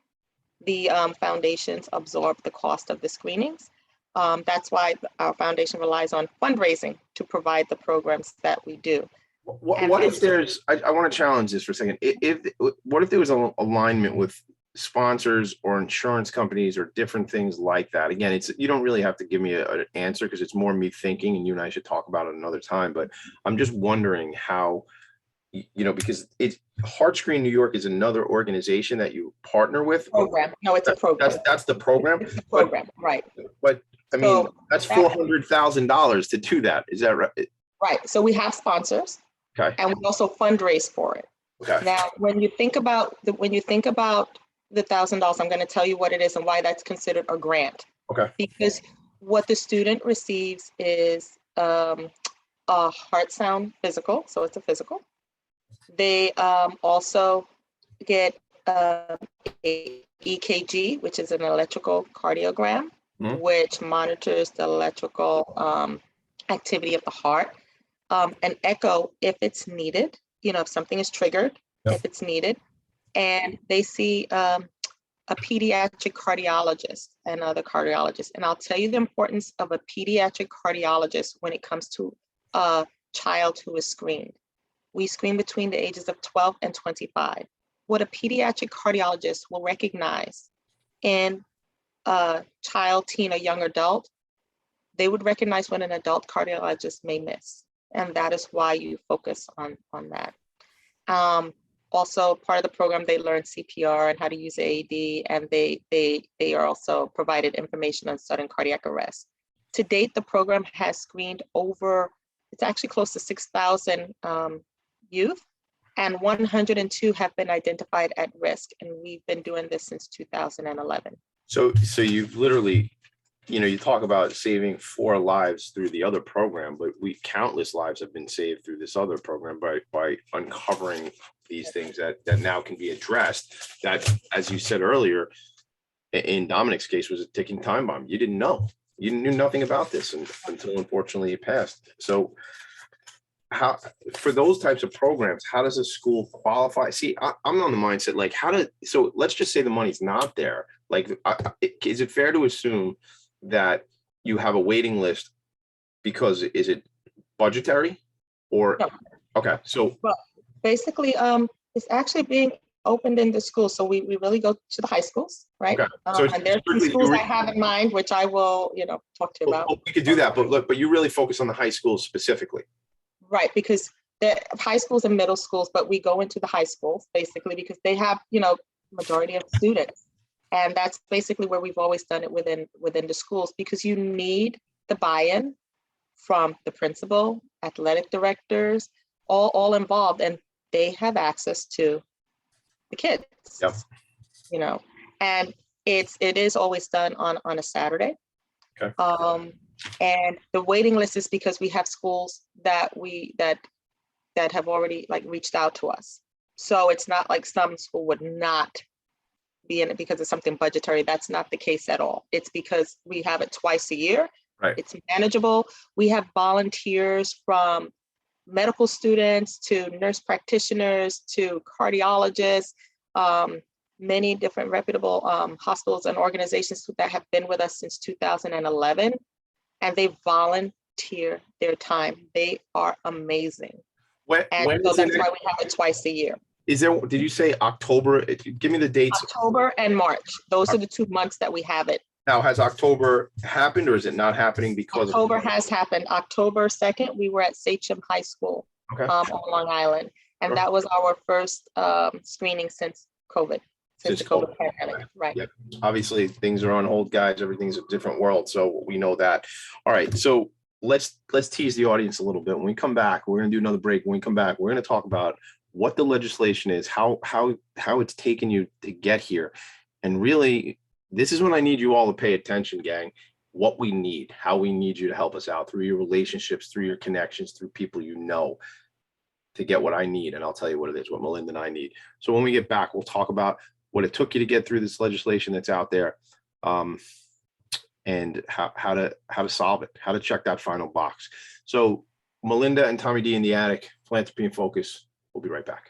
The foundations absorb the cost of the screenings. That's why our foundation relies on fundraising to provide the programs that we do. What if there's, I want to challenge this for a second. What if there was an alignment with sponsors or insurance companies or different things like that? Again, you don't really have to give me an answer because it's more me thinking, and you and I should talk about it another time. But I'm just wondering how, because Heartscreen New York is another organization that you partner with. Program. No, it's a program. That's the program. It's a program, right? But I mean, So that's $400,000 to do that. Is that right? Right. So we have sponsors. Okay. And we also fundraise for it. Okay. Now, when you think about the $1,000, I'm going to tell you what it is and why that's considered a grant. Okay. Because what the student receives is a heart sound physical, so it's a physical. They also get a EKG, which is an electrical cardiogram, which monitors the electrical activity of the heart. An echo if it's needed, if something is triggered, if it's needed. And they see a pediatric cardiologist and other cardiologists. And I'll tell you the importance of a pediatric cardiologist when it comes to a child who is screened. We screen between the ages of 12 and 25. What a pediatric cardiologist will recognize in a child, teen, or young adult, they would recognize when an adult cardiologist may miss. And that is why you focus on that. Also, part of the program, they learn CPR and how to use AED, and they are also provided information on sudden cardiac arrest. To date, the program has screened it's actually close to 6,000 youth, and 102 have been identified at risk. And we've been doing this since 2011. So you've literally, you talk about saving 4 lives through the other program, but countless lives have been saved through this other program by uncovering these things that now can be addressed. That, as you said earlier, in Dominic's case, was a ticking time bomb. You didn't know. You knew nothing about this until unfortunately it passed. So how, for those types of programs, how does a school qualify? See, I'm on the mindset, like so let's just say the money's not there. Like, is it fair to assume that you have a waiting list because is it budgetary or? No. Okay, so. Well, basically, it's actually being opened in the school. So we really go to the high schools, right? Okay. So and there's some schools I have in mind, which I will, talk to you about. We could do that, but you really focus on the high schools specifically. Right, because the high schools and middle schools, but we go into the high schools basically because they have, majority of students. And that's basically where we've always done it within the schools, because you need the buy-in from the principal, athletic directors, all involved, and they have access to the kids. Yep. And it is always done on a Saturday. Okay. And the waiting list is because we have schools that have already reached out to us. So it's not like some school would not be in it because of something budgetary. That's not the case at all. It's because we have it twice a year. Right. It's manageable. We have volunteers from medical students to nurse practitioners to cardiologists, many different reputable hospitals and organizations that have been with us since 2011, and they volunteer their time. They are amazing. So that's why we have it twice a year. Did you say October? Give me the dates. October and March. Those are the 2 months that we have it. Now, has October happened or is it not happening because October has happened. October 2nd, we were at Sachem High School on Long Island. And that was our first screening since COVID, since the COVID pandemic, right? Yep. Obviously, things are on hold, guys. Everything's a different world. So we know that. All right. So let's tease the audience a little bit. When we come back, we're going to do another break. When we come back, we're going to talk about what the legislation is, how it's taken you to get here. And really, this is when I need you all to pay attention, gang. What we need, how we need you to help us out through your relationships, through your connections, through people to get what I need. And I'll tell you what it is, what Melinda and I need. So when we get back, we'll talk about what it took you to get through this legislation that's out there, and how to solve it, how to check that final box. So Melinda and Tommy D in the attic, Philanthropy and Focus. We'll be right back.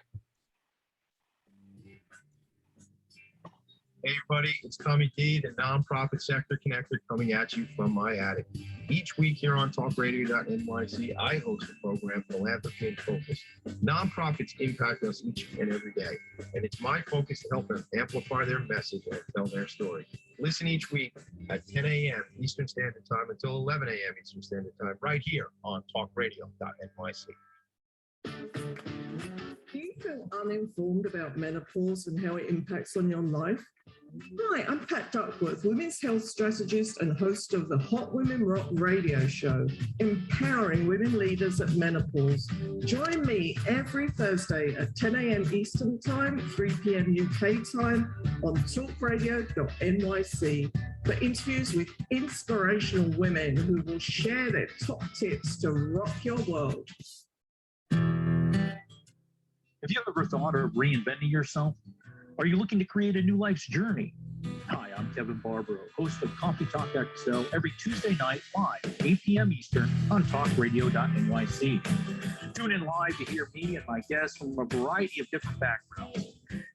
Hey everybody, it's Tommy D, the nonprofit sector connector, coming at you from my attic. Each week here on talkradio.nyc, I host the program Philanthropy in Focus. Nonprofits impact us each and every day, and it's my focus to help them amplify their message and tell their story. Listen each week at 10 a.m. Eastern Standard Time until 11 a.m. Eastern Standard Time, right here on talkradio.nyc. Do you feel uninformed about menopause and how it impacts on your life? Hi, I'm Pat Duckworth, women's health strategist and host of the Hot Women Rock radio show, empowering women leaders at menopause. Join me every Thursday at 10 a.m. Eastern Time, 3 p.m. UK time on talkradio.nyc for interviews with inspirational women who will share their top tips to rock your world. Have you ever thought of reinventing yourself? Are you looking to create a new life's journey? Hi, I'm Kevin Barbaro, host of Coffee Talk XL every Tuesday night live, 8 p.m. Eastern on talkradio.nyc. Tune in live to hear me and my guests from a variety of different backgrounds.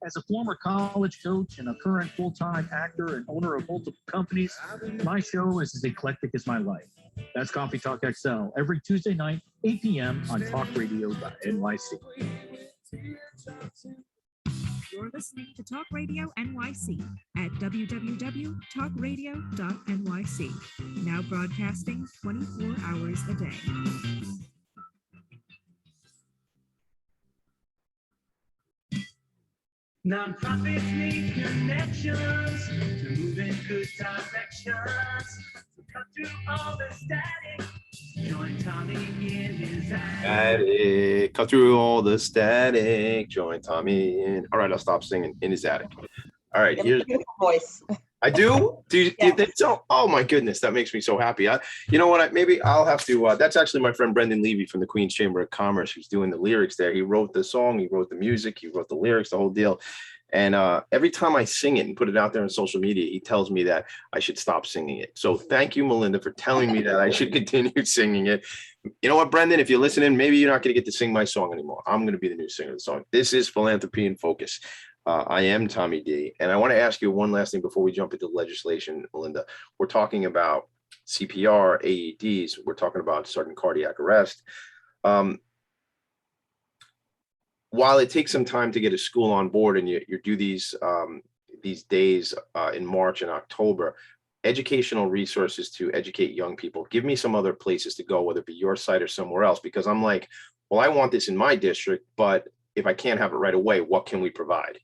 As a former college coach and a current full-time actor and owner of multiple companies, my show is as eclectic as my life. That's Coffee Talk XL every Tuesday night, 8 p.m. on talkradio.nyc. You're listening to Talk Radio NYC at www.talkradio.nyc. Now broadcasting 24 hours a day. Nonprofits need connections to move in good directions. So cut through all the static. Join Tommy in his Attic. Cut through all the static. Join Tommy in. All right, I'll stop singing in his attic. All right, here's beautiful voice. I do. Do you think so? Oh my goodness, that makes me so happy. You know what? Maybe I'll have to. That's actually my friend Brendan Levy from the Queen's Chamber of Commerce, who's doing the lyrics there. He wrote the song, he wrote the music, he wrote the lyrics, the whole deal. And every time I sing it and put it out there on social media, he tells me that I should stop singing it. So thank you, Melinda, for telling me that I should continue singing it. You know what, Brendan? If you're listening, maybe you're not going to get to sing my song anymore. I'm going to be the new singer of the song. This is Philanthropy in Focus. I am Tommy D. And I want to ask you one last thing before we jump into legislation, Melinda. We're talking about CPR, AEDs. We're talking about sudden cardiac arrest. While it takes some time to get a school on board and you do these days in March and October, educational resources to educate young people, give me some other places to go, whether it be your site or somewhere else, because I'm like, well, I want this in my district, but if I can't have it right away, what can we provide?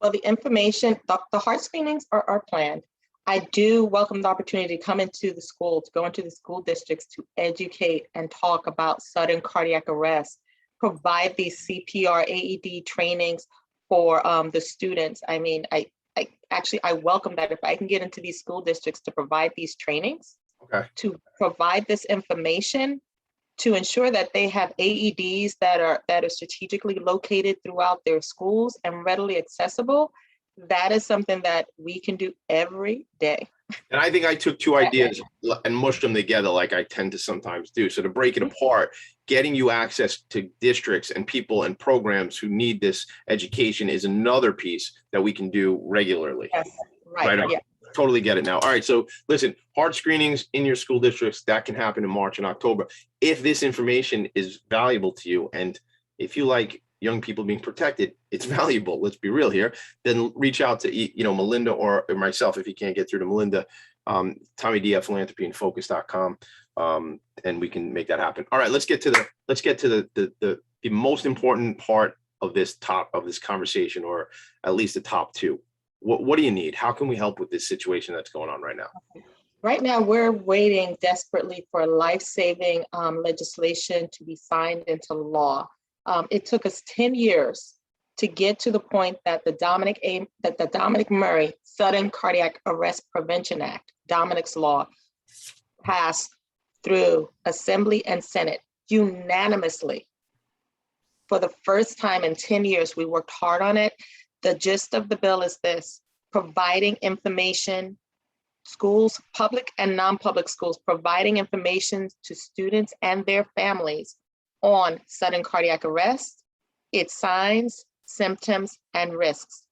Well, the information, the heart screenings are planned. I do welcome the opportunity to come into the school, to go into the school districts to educate and talk about sudden cardiac arrest, provide these CPR AED trainings for the students. I mean, I welcome that if I can get into these school districts to provide these trainings, to provide this information, to ensure that they have AEDs that are strategically located throughout their schools and readily accessible. That is something that we can do every day. And I think I took two ideas and mushed them together like I tend to sometimes do. So to break it apart, getting you access to districts and people and programs who need this education is another piece that we can do regularly. Yes, right. Yeah. Totally get it now. All right. So listen, heart screenings in your school districts, that can happen in March and October. If this information is valuable to you, and if you like young people being protected, it's valuable. Let's be real here. Then reach out to Melinda or myself if you can't get through to Melinda. Tommy D at philanthropyinfocus.com, and we can make that happen. All right, let's get to the most important part of this conversation, or at least the top two. What do you need? How can we help with this situation that's going on right now? Right now, we're waiting desperately for life-saving legislation to be signed into law. It took us 10 years to get to the point that the Dominic Murray Sudden Cardiac Arrest Prevention Act, Dominic's Law, passed through Assembly and Senate unanimously. For the first time in 10 years, we worked hard on it. The gist of the bill is this: providing information, schools, public and non-public schools, providing information to students and their families on sudden cardiac arrest, its signs, symptoms, and risks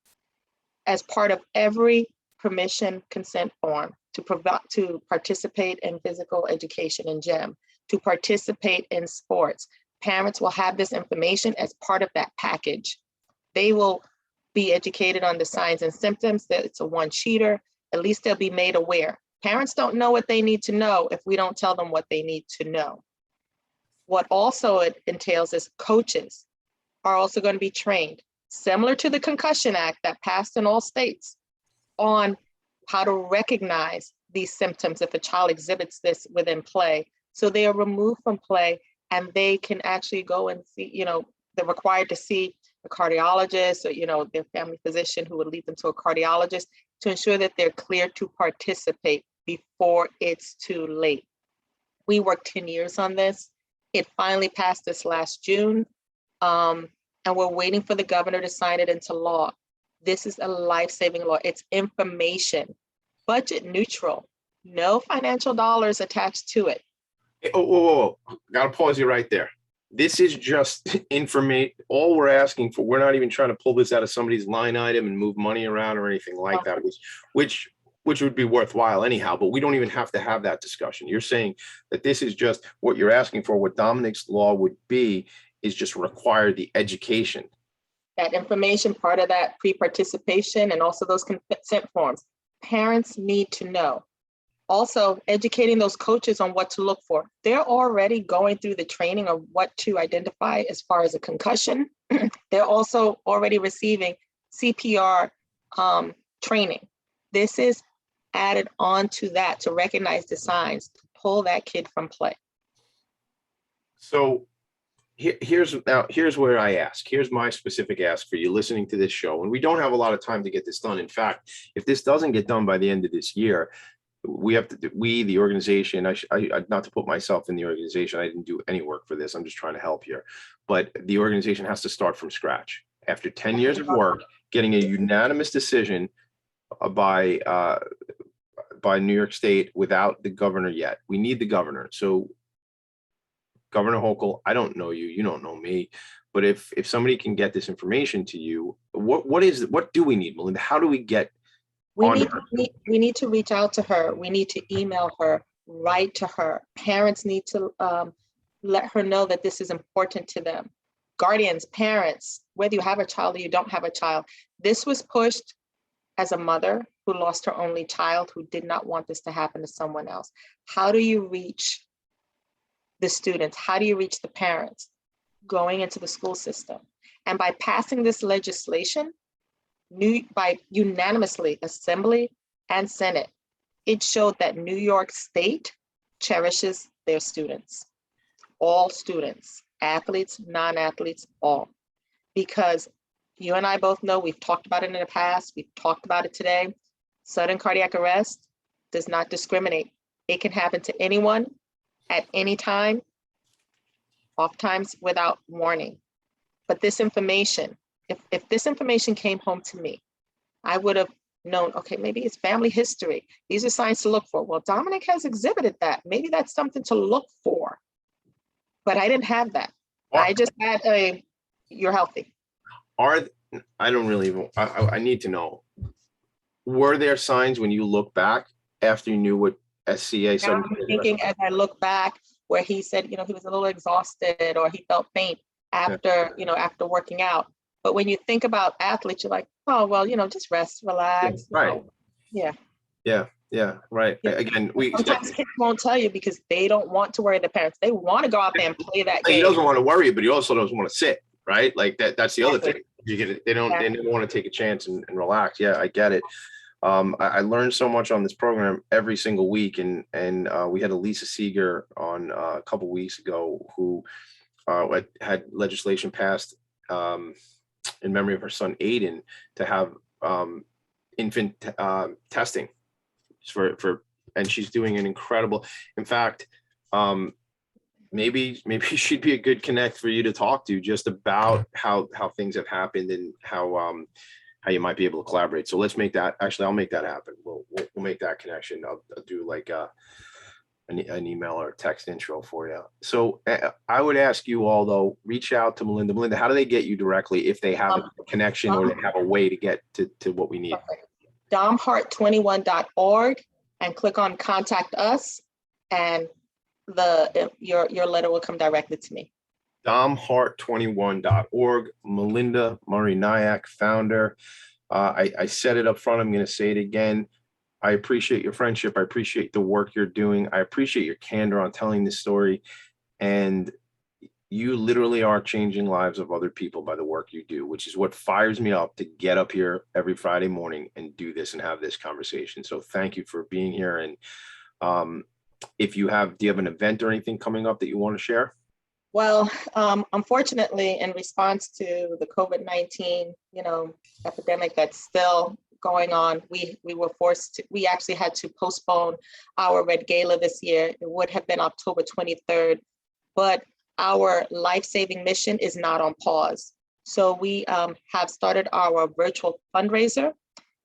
as part of every permission consent form. to participate in physical education in gym, to participate in sports. Parents will have this information as part of that package. They will be educated on the signs and symptoms, that it's a one-sheeter. At least they'll be made aware. Parents don't know what they need to know if we don't tell them what they need to know. What also it entails is coaches are also going to be trained, similar to the Concussion Act that passed in all states, on how to recognize these symptoms if a child exhibits this within play. So they are removed from play and they can actually go and see, they're required to see a cardiologist or, their family physician who would lead them to a cardiologist to ensure that they're clear to participate before it's too late. We worked 10 years on this. It finally passed this last June, and we're waiting for the governor to sign it into law. This is a life-saving law. It's information, budget neutral, no financial dollars attached to it. Whoa. Gotta pause you right there. This is just information. All we're asking for, we're not even trying to pull this out of somebody's line item and move money around or anything like that, which would be worthwhile anyhow, but we don't even have to have that discussion. You're saying that this is just what you're asking for. What Dominic's law would be is just require the education. That information, part of that pre-participation, and also those consent forms. Parents need to know. Also, educating those coaches on what to look for. They're already going through the training of what to identify as far as a concussion. They're also already receiving CPR training. This is added on to that to recognize the signs, to pull that kid from play. So here's where I ask. Here's my specific ask for you listening to this show. And we don't have a lot of time to get this done. In fact, if this doesn't get done by the end of this year, the organization, I not to put myself in the organization, I didn't do any work for this. I'm just trying to help here. But the organization has to start from scratch. After 10 years of work, getting a unanimous decision by New York State without the governor yet. We need the governor. So Governor Hochul, I don't know you, you don't know me, but if somebody can get this information to you, what do we need, Melinda? How do we get We need to reach out to her. We need to email her, write to her. Parents need to let her know that this is important to them. Guardians, parents, whether you have a child or you don't have a child, this was pushed as a mother who lost her only child, who did not want this to happen to someone else. How do you reach the students? How do you reach the parents? Going into the school system. And by passing this legislation, by unanimously Assembly and Senate, it showed that New York State cherishes their students, all students, athletes, non-athletes, all. Because you and I both know, we've talked about it in the past, we've talked about it today, sudden cardiac arrest does not discriminate. It can happen to anyone at any time, oftentimes without warning. But this information, if this information came home to me, I would have known, okay, maybe it's family history. These are signs to look for. Well, Dominic has exhibited that. Maybe that's something to look for. But I didn't have that. I just had you're healthy. I don't really, I need to know, were there signs when you look back after you knew what SCA said? I'm thinking as I look back where he said, he was a little exhausted or he felt faint after, after working out. But when you think about athletes, you're like, oh, well, just rest, relax. Right. Yeah. Yeah. Right. Yeah. Again, sometimes kids won't tell you because they don't want to worry the parents. They want to go out there and play that game. He doesn't want to worry you, but he also doesn't want to sit, right? Like that's the other thing. You get it. They don't want to take a chance and relax. Yeah, I get it. I learned so much on this program every single week. And we had Lisa Seeger on a couple weeks ago who had legislation passed in memory of her son Aiden to have infant testing for, and she's doing an incredible. In fact, maybe she'd be a good connect for you to talk to just about how things have happened and how you might be able to collaborate. So let's make that. Actually, I'll make that happen. We'll make that connection. I'll do like an email or text intro for you. So I would ask you all, though, reach out to Melinda. Melinda, how do they get you directly if they have a connection or they have a way to get to what we need? domheart21.org. and click on Contact Us, and your letter will come directly to me. domheart21.org. Melinda Murray-Nyack, founder. I said it up front. I'm going to say it again. I appreciate your friendship. I appreciate the work you're doing. I appreciate your candor on telling this story. And you literally are changing lives of other people by the work you do, which is what fires me up to get up here every Friday morning and do this and have this conversation. So thank you for being here. And do you have an event or anything coming up that you want to share? Well, unfortunately, in response to the COVID-19, epidemic that's still going on, we actually had to postpone our Red Gala this year. It would have been October 23rd, but our life-saving mission is not on pause. So we have started our virtual fundraiser.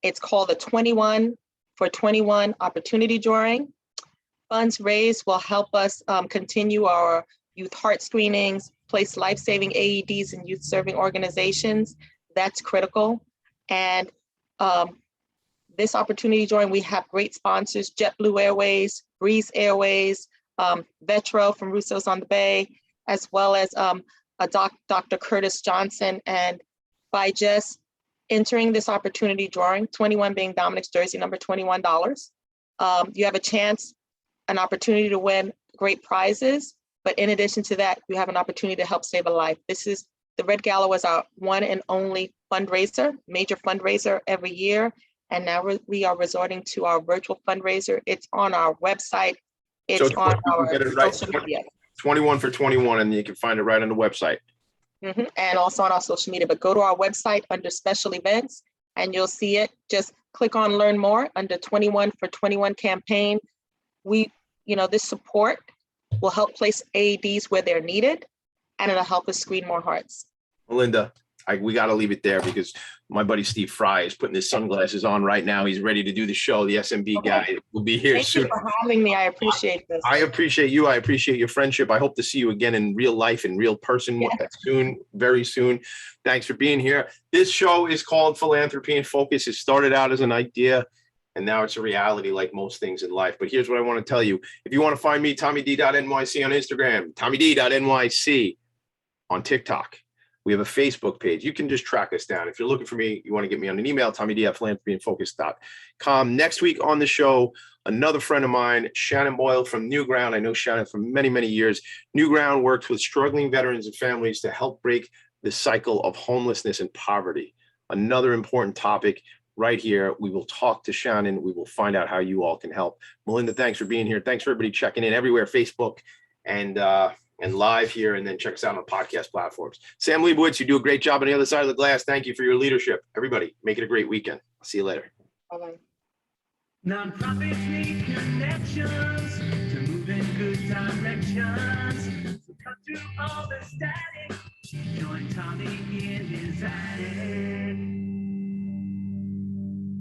It's called the 21 for 21 Opportunity Drawing. Funds raised will help us continue our youth heart screenings, place life-saving AEDs in youth-serving organizations. That's critical. And this opportunity drawing, we have great sponsors: JetBlue Airways, Breeze Airways, Vetro from Russo's on the Bay, as well as Dr. Curtis Johnson. And by just entering this opportunity drawing, 21 being Dominic's jersey number, $21, you have an opportunity to win great prizes. But in addition to that, you have an opportunity to help save a life. The Red Gala was our one and only fundraiser, major fundraiser every year. And now we are resorting to our virtual fundraiser. It's on our website. It's on our social media. 21 for 21, and you can find it right on the website. And also on our social media. But go to our website under special events and you'll see it. Just click on Learn More under 21 for 21 campaign. This support will help place AEDs where they're needed, and it'll help us screen more hearts. Melinda, we got to leave it there because my buddy Steve Fry is putting his sunglasses on right now. He's ready to do the show. The SMB guy will be here soon. Thank you for having me. I appreciate this. I appreciate you. I appreciate your friendship. I hope to see you again in real life, in real person soon, very soon. Thanks for being here. This show is called Philanthropy and Focus. It started out as an idea, and now it's a reality, like most things in life. But here's what I want to tell you. If you want to find me, TommyD.NYC on Instagram, TommyD.NYC on TikTok. We have a Facebook page. You can just track us down. If you're looking for me, you want to get me on an email, TommyD@philanthropyandfocus.com. Next week on the show, another friend of mine, Shannon Boyle from New Ground. I know Shannon for many, many years. New Ground works with struggling veterans and families to help break the cycle of homelessness and poverty. Another important topic. Right here, we will talk to Shannon. We will find out how you all can help. Melinda, thanks for being here. Thanks for everybody checking in everywhere, Facebook and live here, and then check us out on podcast platforms. Sam Leibowitz, you do a great job on the other side of the glass. Thank you for your leadership. Everybody, make it a great weekend. I'll see you later. Bye-bye. Nonprofits need connections to move in good directions. So cut through all the static. Join Tommy in his attic.